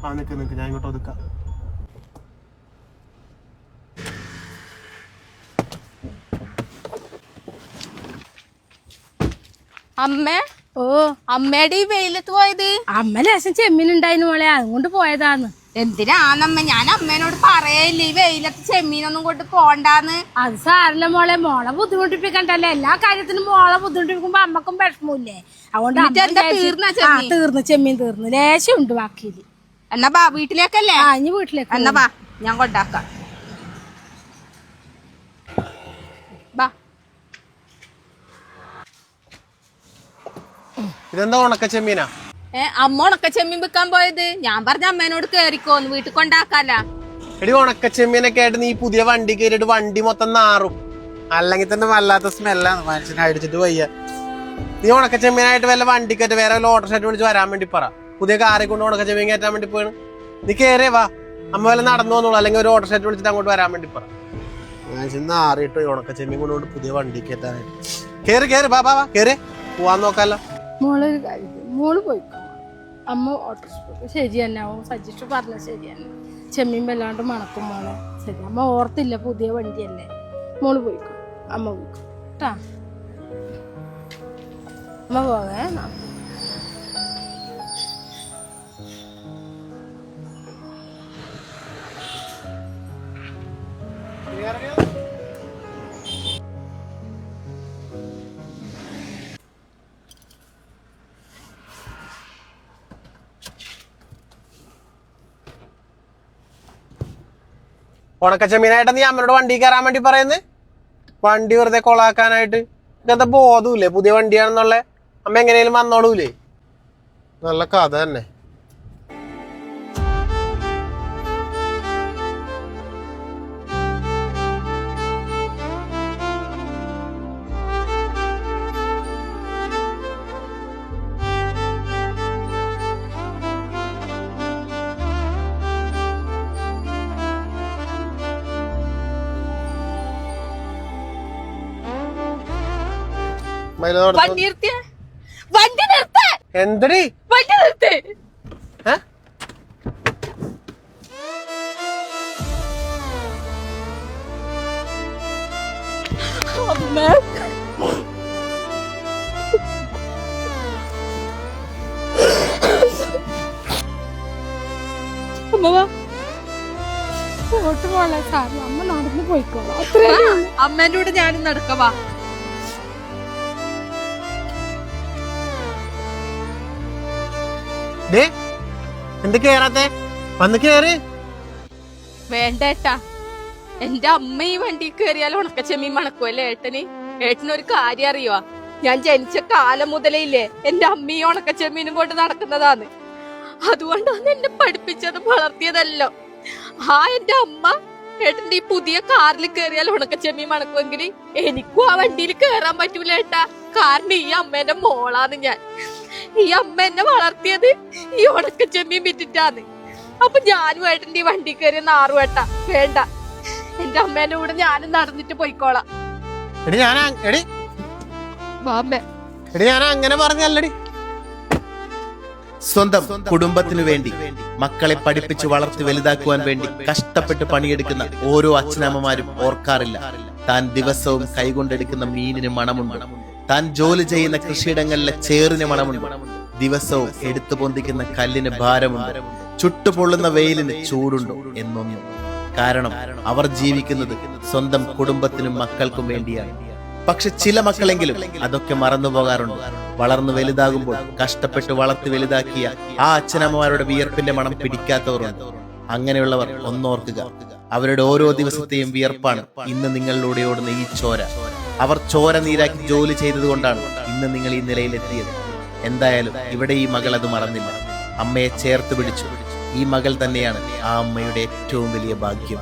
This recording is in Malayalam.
ആ നിക്ക് ഞാൻ ഇങ്ങോട്ട് ഒതുക്കാം. അമ്മേ, ഓ അമ്മയുടെ ഈ വെയിലത്ത് പോയത്? അമ്മ ലേശം ചെമ്മീനുണ്ടായിരുന്നു മോളെ, അതുകൊണ്ട് പോയതാന്ന്. എന്തിനാന്നമ്മ? ഞാൻ അമ്മേനോട് പറയല്ലേ ഈ വെയിലത്ത് ചെമ്മീനൊന്നും കൊണ്ട് പോണ്ടാന്ന്. അത് സാരല്ല മോളെ, മോളെ ബുദ്ധിമുട്ടിപ്പിക്കണ്ടല്ലേ. എല്ലാ കാര്യത്തിനും മോളെ ബുദ്ധിമുട്ടിപ്പിക്കുമ്പോ അമ്മക്കും വിഷമമില്ലേ. അതുകൊണ്ട് തീർന്നു, ചെമ്മീൻ തീർന്നു. ലേശം ഉണ്ട് ബാക്കിയില്. എന്നാ ബാ വീട്ടിലേക്കല്ലേ? ഇനി വീട്ടിലേക്ക്. എന്നാ ബാ ഞാൻ കൊണ്ടാക്കാം. ഇതെന്താ ഉണക്ക ചെമ്മീനാ? അമ്മ ഉണക്ക ചെമ്മീൻ വിൽക്കാൻ പോയത്. ഞാൻ പറഞ്ഞ അമ്മേനോട് കേറിക്കോന്ന്, വീട്ടിൽ കൊണ്ടാക്കാല. എടി ഉണക്ക ചെമ്മീനൊക്കെ ആയിട്ട് നീ പുതിയ വണ്ടി കയറിയിട്ട് വണ്ടി മൊത്തം നാറും. അല്ലെങ്കിൽ തന്നെ വല്ലാത്ത സ്മെല്ലാണ്, മനുഷ്യനെ അടിച്ചിട്ട് വയ്യ. നീ ഉണക്ക ചെമ്മീനായിട്ട് വല്ല വണ്ടിക്കറ്റ് വേറെ വല്ല ഓട്ടോഷായിട്ട് വിളിച്ച് വരാൻ വേണ്ടി പറ. പുതിയ കാറെ കൊണ്ട് ഉണക്ക ചെമ്മീൻ കയറ്റാൻ വേണ്ടി പോയാണ്. നീ കയറിയേ വാ, അമ്മ വല്ല നടന്നു വന്നോളൂ. അല്ലെങ്കിൽ ഒരു ഓട്ടോഷായിട്ട് വിളിച്ചിട്ട് അങ്ങോട്ട് വരാൻ വേണ്ടി പറ. മനുഷ്യൻ നാറിയിട്ട് ഉണക്ക ചെമ്മീൻ കൊണ്ടുകൊണ്ട് പുതിയ വണ്ടി കയറ്റാനായിട്ട്. കേറി ബാ കേറി പോവാൻ നോക്കാലോ. മോളൊരു കാര്യം, മോള് പോയിക്കോ. അമ്മ ഓട്ടോ ശരി തന്നെ, സജസ്റ്റ് പറഞ്ഞ ശരി തന്നെ. ചെമ്മീൻ വല്ലാണ്ട് മണക്കും മോളെ. ശരി, അമ്മ ഓർത്തില്ല, പുതിയ വണ്ടിയല്ലേ. മോള് പോയിക്കോ, അമ്മ പോയിക്കോ കേട്ടാ. അമ്മ പോകേ. ഉണക്ക ചെമ്മീനായിട്ട് നീ അമ്മയോട് വണ്ടി കയറാൻ വേണ്ടി പറയുന്നത്? വണ്ടി വെറുതെ കൊളാക്കാനായിട്ട്. ഇതെന്താ ബോധമില്ലേ പുതിയ വണ്ടിയാണെന്നുള്ള? അമ്മ എങ്ങനെയും വന്നോളൂലേ? നല്ല കഥ തന്നെ. എന്തടി വണ്ടി നിർത്തേ. അമ്മ നടന്നു പോയിക്കോളാം. അമ്മേന്റെ കൂടെ ഞാനും നടക്കവാ. എന്ത് കേറാത്തെ? വന്ന് കേറി. വേണ്ടേട്ടാ, എന്റെ അമ്മ ഈ വണ്ടി കയറിയാൽ ഉണക്കച്ചെമ്മീൻ മണക്കുമല്ലേ ഏട്ടന്? ഏട്ടനൊരു കാര്യം അറിയുവാ? ഞാൻ ജനിച്ച കാലം മുതലേ ഇല്ലേ എന്റെ അമ്മ ഈ ഉണക്കച്ചെമ്മീനും കൊണ്ട് നടക്കുന്നതാന്ന്. അതുകൊണ്ടാണ് എന്നെ പഠിപ്പിച്ചതും വളർത്തിയതല്ലോ. എന്റെ അമ്മ ഏട്ടന്റെ ഈ പുതിയ കാറിൽ കയറിയാൽ ഉണക്കച്ചെമ്മീൻ മണക്കുമെങ്കിൽ എനിക്കും ആ വണ്ടിയിൽ കയറാൻ പറ്റൂല ഏട്ടാ. കാരണം ഈ അമ്മേന്റെ മോളാന്ന് ഞാൻ. ഈ അമ്മ എന്നെ വളർത്തിയത് ഈ ഉണക്കച്ചെമ്മീൻ വിറ്റിട്ടാന്ന്. അപ്പൊ ഞാനും ഏട്ടന്റെ ഈ വണ്ടി കയറിയ നാറുവേട്ടാ. വേണ്ട, എന്റെ അമ്മേന്റെ കൂടെ ഞാനും നടന്നിട്ട് പോയിക്കോളാം. ഞാൻ അങ്ങനെ പറഞ്ഞല്ലടി. സ്വന്തം കുടുംബത്തിനു വേണ്ടി, മക്കളെ പഠിപ്പിച്ച് വളർത്തി വലുതാക്കുവാൻ വേണ്ടി കഷ്ടപ്പെട്ട് പണിയെടുക്കുന്ന ഓരോ അച്ഛനമ്മമാരും ഓർക്കാറില്ല, താൻ ദിവസവും കൈകൊണ്ടെടുക്കുന്ന മീനിന് മണമുണ്ട്, താൻ ജോലി ചെയ്യുന്ന കൃഷിയിടങ്ങളിലെ ചേറിന് മണമുണ്ട്, ദിവസവും എടുത്തു പൊന്തിക്കുന്ന കല്ലിന് ഭാരമുണ്ട്, ചുട്ടുപൊള്ളുന്ന വെയിലിന് ചൂടുണ്ടോ എന്നൊന്നും. കാരണം അവർ ജീവിക്കുന്നത് സ്വന്തം കുടുംബത്തിനും മക്കൾക്കും വേണ്ടിയാണ്. പക്ഷെ ചില മക്കളെങ്കിലും അതൊക്കെ മറന്നു പോകാറുണ്ട്. വളർന്നു വലുതാകുമ്പോൾ കഷ്ടപ്പെട്ട് വളർത്തി വലുതാക്കിയ ആ അച്ഛനമ്മമാരുടെ വിയർപ്പിന്റെ മണം പിടിക്കാത്തവരുണ്ട്. അങ്ങനെയുള്ളവർ ഒന്നോർക്കുക, അവരുടെ ഓരോ ദിവസത്തെയും വിയർപ്പാണ് ഇന്ന് നിങ്ങളിലൂടെ ഓടുന്ന ഈ ചോര. അവർ ചോര നീരാക്കി ജോലി ചെയ്തതുകൊണ്ടാണ് ഇന്ന് നിങ്ങൾ ഈ നിലയിലെത്തിയത്. എന്തായാലും ഇവിടെ ഈ മകൾ അത് മറന്നില്ല, അമ്മയെ ചേർത്ത് പിടിച്ചു. ഈ മകൾ തന്നെയാണ് ആ അമ്മയുടെ ഏറ്റവും വലിയ ഭാഗ്യം.